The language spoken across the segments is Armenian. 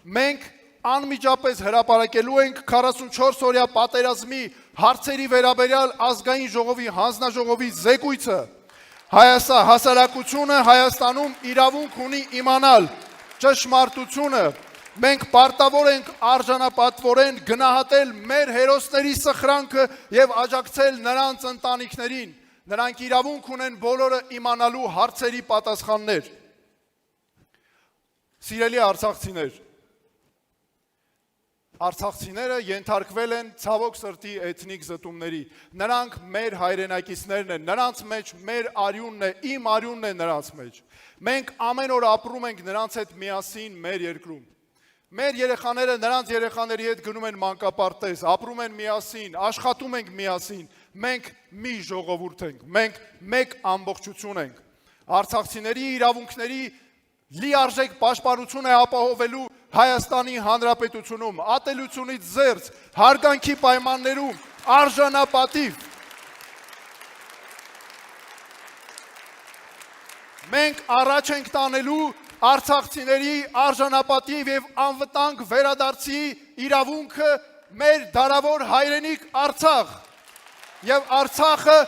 Մենք անմիջապես հրապարակելու ենք 44 օրյա պատերազմի հարցերի վերաբերյալ ազգային ժողովի հանձնաժողովի զեկույցը։ Հասարակությունը Հայաստանում իրավունք ունի իմանալ ճշմարտությունը։ Մենք պարտավոր ենք արժանապատվորեն գնահատել մեր հերոսների սխրանքը եւ աջակցել նրանց ընտանիքներին։ Նրանք իրավունք ունեն բոլորը իմանալու հարցերի պատասխաններ։ Սիրելի արցախցիներ, արցախցիները ենթարկվել են ցավոք սրտի էթնիկ զտումների։ Նրանք մեր հայրենակիցներն են, նրանց մեջ մեր արյունն է, իմ արյունն է նրանց մեջ։ Մենք ամեն օր ապրում ենք նրանց հետ միասին մեր երկրում։ Մեր երեխաները նրանց երեխաների հետ գնում են մանկապարտեզ, ապրում են միասին, աշխատում ենք միասին։ Մենք մի ժողովուրդ ենք, մենք մեկ ամբողջություն ենք։ Արցախցիների իրավունքների լիարժեք պաշտպանություն է ապահովելու Հայաստանի Հանրապետությունում, ատելությունից զերծ, հարգանքի պայմաններում, արժանապատիվ։ Մենք առաջ ենք տանելու արցախցիների արժանապատիվ եւ անվտանգ վերադարձի իրավունքը մեր դարավոր հայրենիք Արցախ։ Եվ Արցախը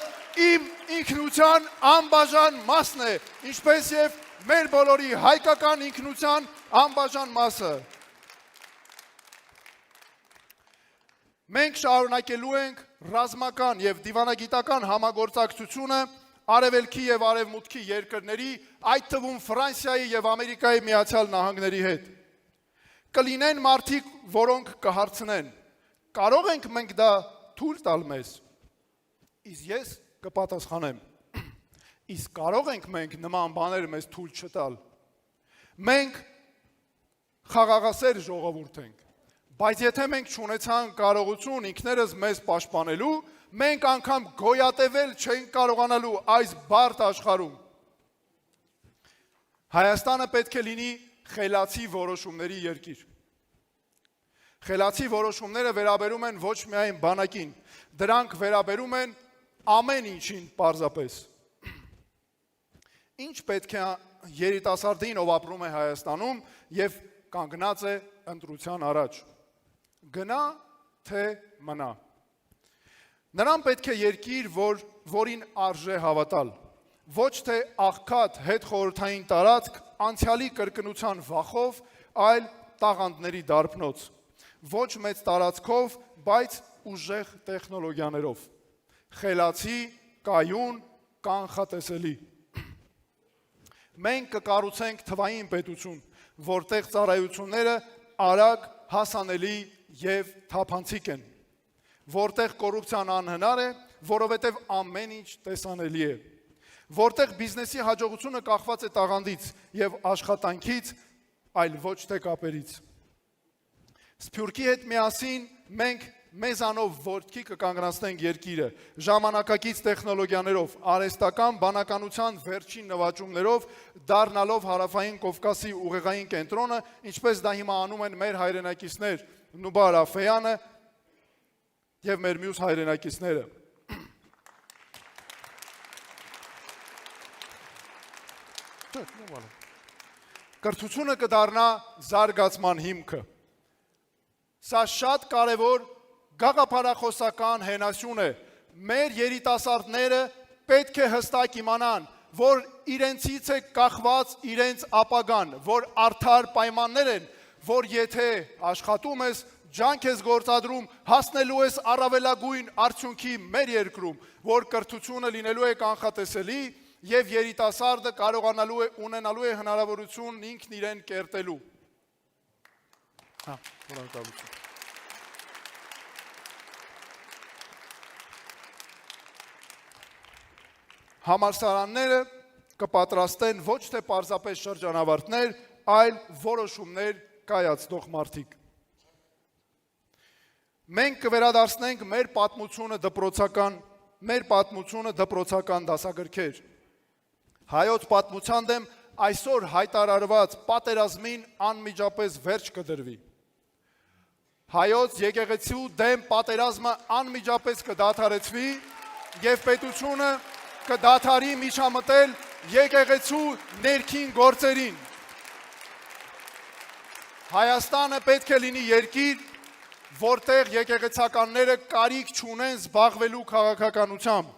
իմ ինքնության անբաժան մասն է, ինչպես եւ մեր բոլորի հայկական ինքնության անբաժան մասը։ Մենք շարունակելու ենք ռազմական եւ դիվանագիտական համագործակցությունը Արևելքի եւ Արևմուտքի երկրների, այդ թվում Ֆրանսիայի եւ Ամերիկայի Միացյալ Նահանգների հետ։ Կլինեն մարդիկ, որոնք կհարցնեն. կարող ենք մենք դա թույլ տալ մեզ։ Իսկ ես կպատասխանեմ. իսկ կարող ենք մենք նման բաներ մեզ թույլ չտալ։ Մենք խաղաղասեր ժողովուրդ ենք, բայց եթե մենք չունեցանք կարողություն ինքներս մեզ պաշտպանելու, մենք անգամ գոյատևել չենք կարողանալու այս բարդ աշխարհում։ Հայաստանը պետք է լինի խելացի որոշումների երկիր։ Խելացի որոշումները վերաբերում են ոչ միայն բանակին, դրանք վերաբերում են ամեն ինչին պարզապես։ Ինչ պետք է երիտասարդին, ով ապրում է Հայաստանում եւ կանգնած է ընտրության առաջ։ Գնա թե մնա։ Նրան պետք է երկիր, որին արժե հավատալ, ոչ թե աղքատ հետխորհրդային տարածք անցյալի կրկնության վախով, այլ տաղանդների դարբնոց, ոչ մեծ տարածքով, բայց ուժեղ տեխնոլոգիաներով, խելացի, կայուն, կանխատեսելի։ Մենք կկառուցենք թվային պետություն, որտեղ ծառայությունները արագ, հասանելի եւ թափանցիկ են, որտեղ կոռուպցիան անհնար է, որովհետև ամեն ինչ տեսանելի է, որտեղ բիզնեսի հաջողությունը կախված է տաղանդից եւ աշխատանքից, այլ ոչ թե կապերից։ Սփյուռքի հետ միասին մենք մեզանով որդքի կկանգնացնենք երկիրը, ժամանակակից տեխնոլոգիաներով, արհեստական բանականության վերջին նվաճումներով, դառնալով Հարավային Կովկասի ուղեղային կենտրոնը, ինչպես դա հիմա անում են մեր հայրենակիցներ Նուբար Աֆեյանը եւ մեր մյուս հայրենակիցները։ Կրթությունը կդառնա զարգացման հիմքը։ Սա շատ կարևոր գաղափարախոսական հենասյուն է։ Մեր երիտասարդները պետք է հստակ իմանան, որ իրենցից է կախված իրենց ապագան, որ արդար պայմաններ են, որ եթե աշխատում ես, ջանք ես գործադրում, հասնելու ես առավելագույն արդյունքի մեր երկրում, որ կրթությունը լինելու է կանխատեսելի եւ երիտասարդը կարողանալու է ունենալու է հնարավորություն ինքն իրեն կերտելու։ Շնորհակալություն։ Համալսարանները կպատրաստեն ոչ թե պարզապես շրջանավարտներ, այլ որոշումներ կայացնող մարդիկ։ Մենք կվերադարձնենք մեր պատմությունը դպրոցական դասագրքեր։ Հայոց պատմության դեմ այսօր հայտարարված պատերազմին անմիջապես վերջ կդրվի։ Հայոց եկեղեցու դեմ պատերազմը անմիջապես կդադարեցվի եւ պետությունը կդադարի միջամտել եկեղեցու ներքին գործերին։ Հայաստանը պետք է լինի երկիր, որտեղ եկեղեցականները կարիք չունեն զբաղվելու քաղաքականությամբ,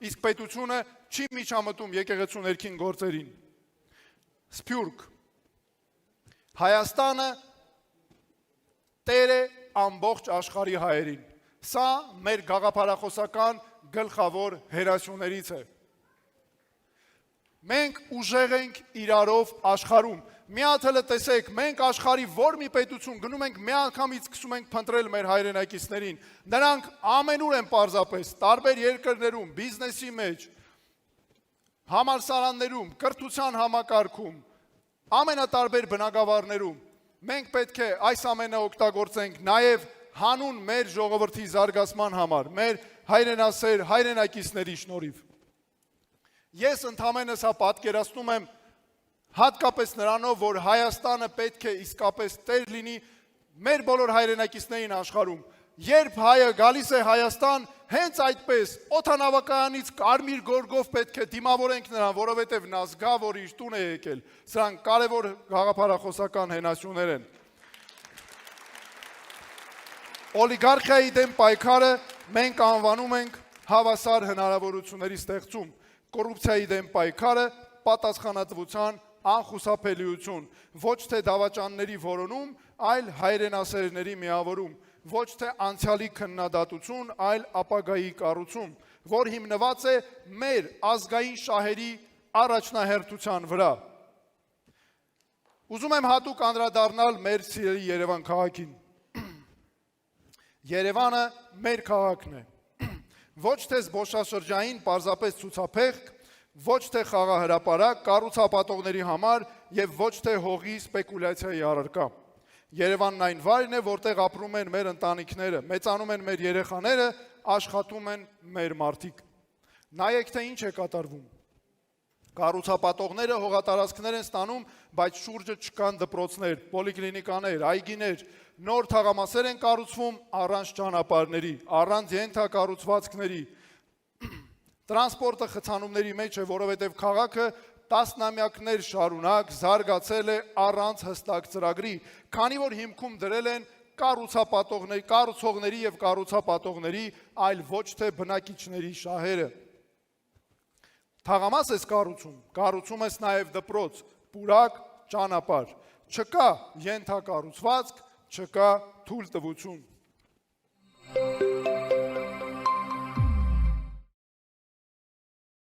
իսկ պետությունը չի միջամտում եկեղեցու ներքին գործերին։ Սփյուռք։ Հայաստանը տեր է ամբողջ աշխարհի հայերին։ Սա մեր գաղափարախոսական գլխավոր հերասյուներից է։ Մենք ուժեղ ենք իրարով աշխարհում։ Մի հատ հələ տեսեք, մենք աշխարհի որ մի պետություն գնում ենք, միանգամից սկսում ենք փնտրել մեր հայրենակիցներին։ Նրանք ամենուր են պարզապես, տարբեր երկրներում, բիզնեսի մեջ, համալսարաններում, կրթության համակարգում, ամենատարբեր բնակավարներում։ Մենք պետք է այս ամենը օգտագործենք նաև հանուն մեր ժողովրդի զարգացման համար, մեր հայրենասեր հայրենակիցների շնորհիվ։ Ես ընդհանրապես սա պատկերացնում եմ հատկապես նրանով, որ Հայաստանը պետք է իսկապես տեր լինի մեր բոլոր հայրենակիցներին աշխարհում։ Երբ հայը գալիս է Հայաստան, հենց այդպես օդանավակայանից կարմիր գորգով պետք է դիմավորենք նրան, որովհետև նա զգա, որ իր տուն է եկել։ Սրանք կարևոր գաղափարախոսական հենասյուներ են։ Օլիգարխիայի դեմ պայքարը մենք անվանում ենք հավասար հնարավորությունների ստեղծում, կոռուպցիայի դեմ պայքարը պատասխանատվության անխուսափելիություն, ոչ թե դավաճանների որոնում, այլ հայրենասերների միավորում, ոչ թե անցյալի քննադատություն, այլ ապագայի կառուցում, որ հիմնված է մեր ազգային շահերի առաջնահերթության վրա։ Ուզում եմ հատուկ անդրադառնալ մեր սիրելի Երևան քաղաքին։ Երևանը մեր քաղաքն է։ Ոչ թե զբոսաշրջային պարզապես ցուցափեղկ, ոչ թե խաղահրապարակ կառուցապատողների համար եւ ոչ թե հողի սպեկուլյացիայի առարկա։ Երևանն այն վայրն է, որտեղ ապրում են մեր ընտանիքները, մեծանում են մեր երեխաները, աշխատում են մեր մարդիկ։ Նայեք, թե ինչ է կատարվում։ Կառուցապատողները հողատարածքներ են ստանում, բայց շուրջը չկան դպրոցներ, պոլիկլինիկաներ, այգիներ, նոր թաղամասեր են կառուցվում առանց ճանապարհների, առանց ենթակառուցվածքների։ Տրանսպորտը խցանումների մեջ է, որովհետև քաղաքը տասնամյակներ շարունակ զարգացել է առանց հստակ ծրագրի, քանի որ հիմքում դրել են կառուցողների եւ կառուցապատողների, այլ ոչ թե բնակիչների շահերը։ Թաղամաս ես կառուցում ես նաև դպրոց, պուրակ, ճանապարհ, չկա ենթակառուցվածք, չկա թույլտվություն։